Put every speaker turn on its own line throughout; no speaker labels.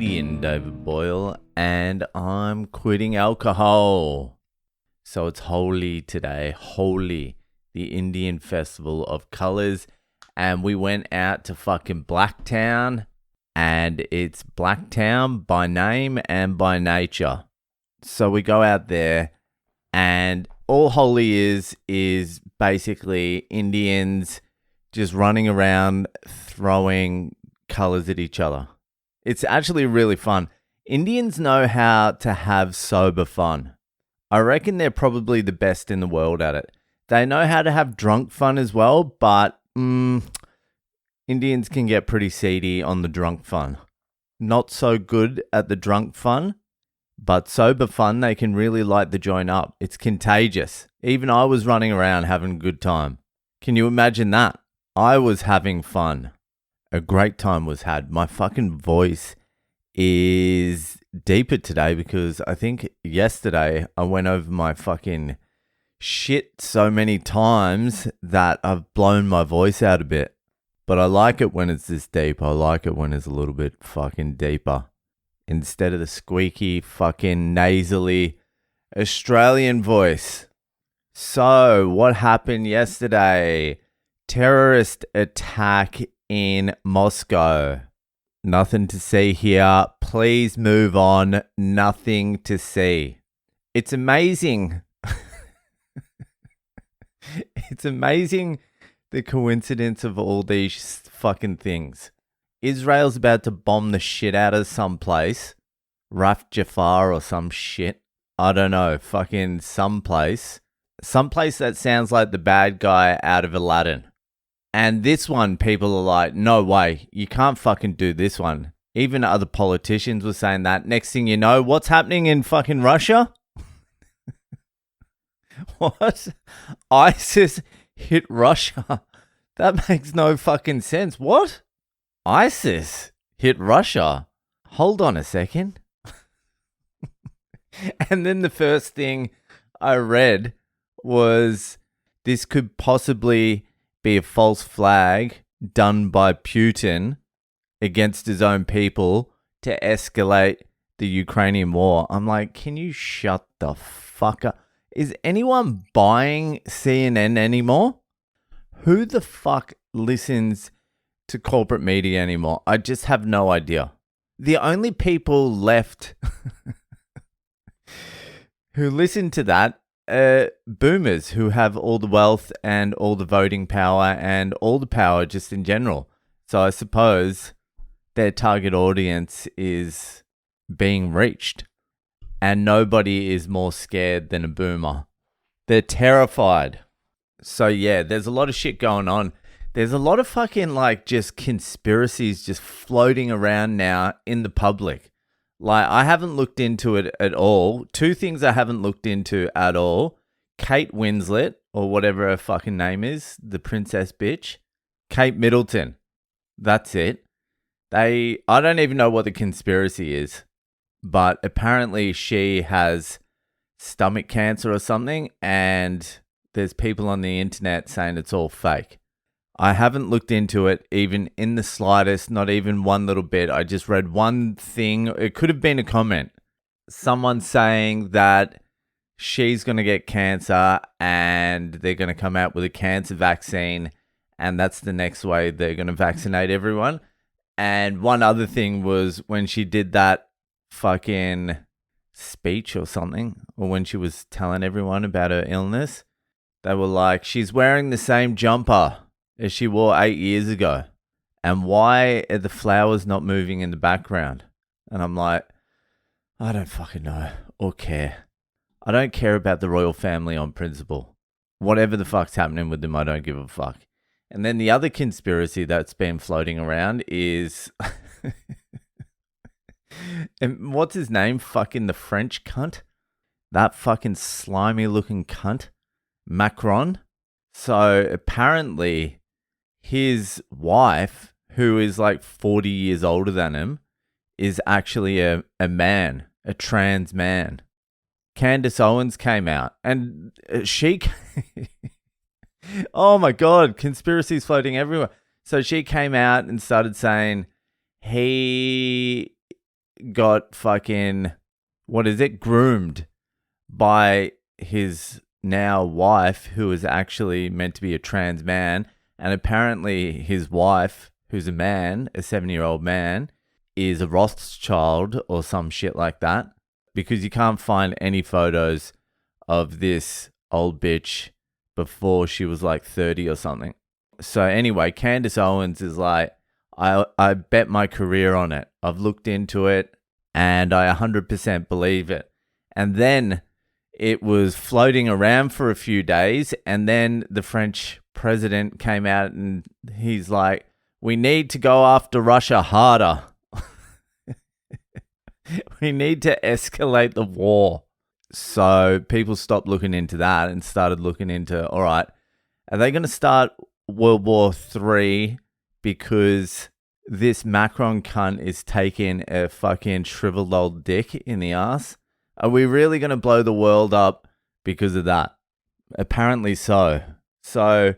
comedian David Boyle, and I'm quitting alcohol. So it's Holi today, Holi, the Indian festival of colors, and we went out to fucking Blacktown, and it's Blacktown by name and by nature. So we go out there, and all Holi is basically Indians just running around throwing colors at each other. It's actually really fun. Indians know how to have sober fun. I reckon they're probably the best in the world at it. They know how to have drunk fun as well, but Indians can get pretty seedy on the drunk fun. Not so good at the drunk fun, but sober fun, they can really light the joint up. It's contagious. Even I was running around having a good time. Can you imagine that? I was having fun. A great time was had. My fucking voice is deeper today because I think yesterday I went over my fucking shit so many times that I've blown my voice out a bit. But I like it when it's this deep. I like it when it's a little bit fucking deeper. Instead of the squeaky, fucking nasally Australian voice. So, what happened yesterday? Terrorist attack in Moscow. Nothing to see here. Please move on. Nothing to see. It's amazing. It's amazing the coincidence of all these fucking things. Israel's about to bomb the shit out of some place. Raf Jafar or some shit. I don't know. Fucking someplace. Someplace that sounds like the bad guy out of Aladdin. And this one, people are like, no way, you can't fucking do this one. Even other politicians were saying that. Next thing you know, what's happening in fucking Russia? What? ISIS hit Russia? That makes no fucking sense. What? ISIS hit Russia? Hold on a second. And then the first thing I read was this could possibly be a false flag done by Putin against his own people to escalate the Ukrainian war. I'm like, can you shut the fuck up? Is anyone buying CNN anymore? Who the fuck listens to corporate media anymore? I just have no idea. The only people left who listen to that boomers who have all the wealth and all the voting power and all the power just in general. So I suppose their target audience is being reached. And nobody is more scared than a boomer. They're terrified. So yeah, there's a lot of shit going on. There's a lot of fucking like just conspiracies just floating around now in the public. Like, I haven't looked into it at all. Two things I haven't looked into at all. Kate Winslet, or whatever her fucking name is, the princess bitch. Kate Middleton. That's it. I don't even know what the conspiracy is. But apparently she has stomach cancer or something, and there's people on the internet saying it's all fake. I haven't looked into it even in the slightest, not even one little bit. I just read one thing. It could have been a comment. Someone saying that she's going to get cancer and they're going to come out with a cancer vaccine, and that's the next way they're going to vaccinate everyone. And one other thing was when she did that fucking speech or something, or when she was telling everyone about her illness, they were like, she's wearing the same jumper as she wore 8 years ago. And why are the flowers not moving in the background? And I'm like, I don't fucking know or care. I don't care about the royal family on principle. Whatever the fuck's happening with them, I don't give a fuck. And then the other conspiracy that's been floating around is... and what's his name? Fucking the French cunt? That fucking slimy looking cunt? Macron? So apparently his wife, who is like 40 years older than him, is actually a man, a trans man. Candace Owens came out and she... oh my God, conspiracies floating everywhere. So she came out and started saying he got fucking, groomed by his now wife, who is actually meant to be a trans man. And apparently his wife, who's a man, a 7-year-old man, is a Rothschild or some shit like that. Because you can't find any photos of this old bitch before she was like 30 or something. So anyway, Candace Owens is like, I bet my career on it. I've looked into it and I 100% believe it. And then it was floating around for a few days, and then the French president came out and he's like, we need to go after Russia harder. We need to escalate the war. So people stopped looking into that and started looking into, all right, are they going to start World War III because this Macron cunt is taking a fucking shriveled old dick in the ass? Are we really going to blow the world up because of that? Apparently so. So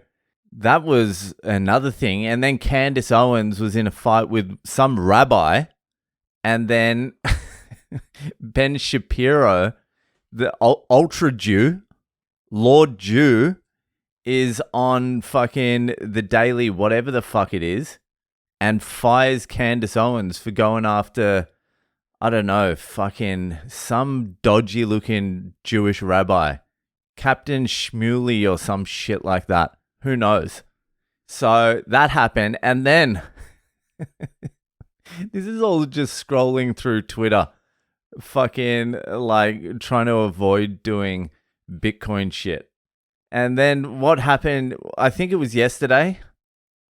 that was another thing. And then Candace Owens was in a fight with some rabbi. And then Ben Shapiro, the ultra Jew, Lord Jew, is on fucking the Daily whatever the fuck it is and fires Candace Owens for going after, I don't know, fucking some dodgy looking Jewish rabbi. Captain Shmuley or some shit like that. Who knows? So that happened. And then this is all just scrolling through Twitter. Fucking like trying to avoid doing Bitcoin shit. And then what happened? I think it was yesterday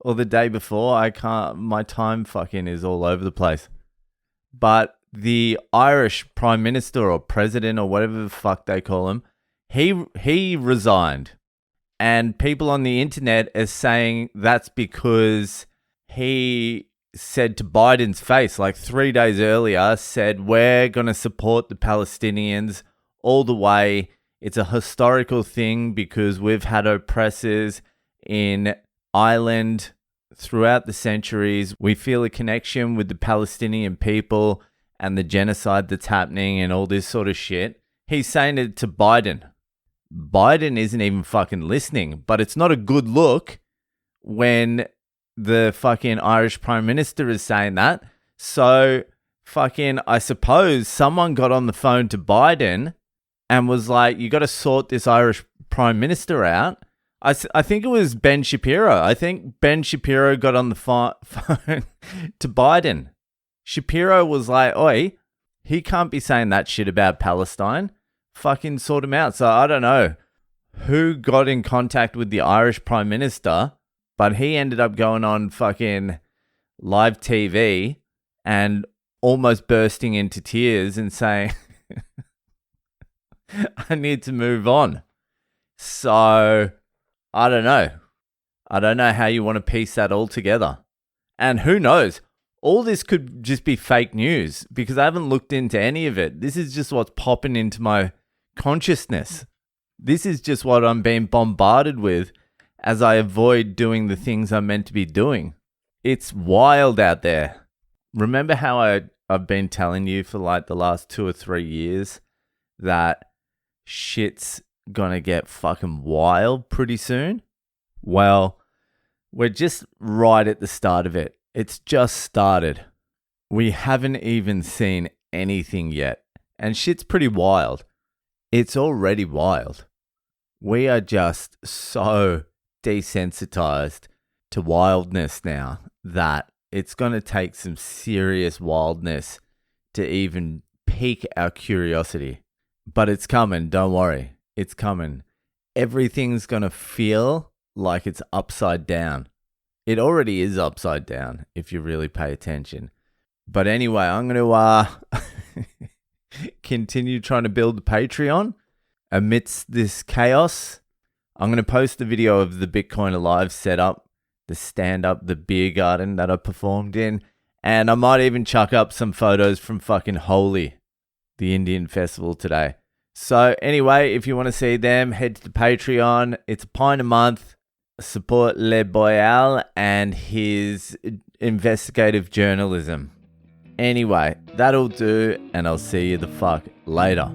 or the day before. My time fucking is all over the place. But the Irish Prime Minister or President or whatever the fuck they call him, he resigned. And people on the internet are saying that's because he said to Biden's face, like 3 days earlier, said, we're going to support the Palestinians all the way. It's a historical thing because we've had oppressors in Ireland throughout the centuries. We feel a connection with the Palestinian people and the genocide that's happening and all this sort of shit. He's saying it to Biden. Biden isn't even fucking listening, but it's not a good look when the fucking Irish Prime Minister is saying that. So fucking, I suppose someone got on the phone to Biden and was like, you got to sort this Irish Prime Minister out. I think it was Ben Shapiro. I think Ben Shapiro got on the phone to Biden. Shapiro was like, oi, he can't be saying that shit about Palestine. Fucking sort him out. So I don't know who got in contact with the Irish Prime Minister, but he ended up going on fucking live TV and almost bursting into tears and saying, I need to move on. So I don't know. I don't know how you want to piece that all together. And who knows? All this could just be fake news because I haven't looked into any of it. This is just what's popping into my consciousness. This is just what I'm being bombarded with as I avoid doing the things I'm meant to be doing. It's wild out there. Remember how I've been telling you for like the last 2 or 3 years that shit's gonna get fucking wild pretty soon? Well, we're just right at the start of it. It's just started. We haven't even seen anything yet. And shit's pretty wild. It's already wild. We are just so desensitized to wildness now that it's going to take some serious wildness to even pique our curiosity. But it's coming, don't worry. It's coming. Everything's going to feel like it's upside down. It already is upside down if you really pay attention. But anyway, I'm going to continue trying to build the Patreon amidst this chaos. I'm going to post the video of the Bitcoin Alive setup, the stand-up, the beer garden that I performed in, and I might even chuck up some photos from fucking Holi, the Indian festival today. So anyway, if you want to see them, head to the Patreon. It's £1 a month. Support Le Boyal and his investigative journalism. Anyway, that'll do, and I'll see you the fuck later.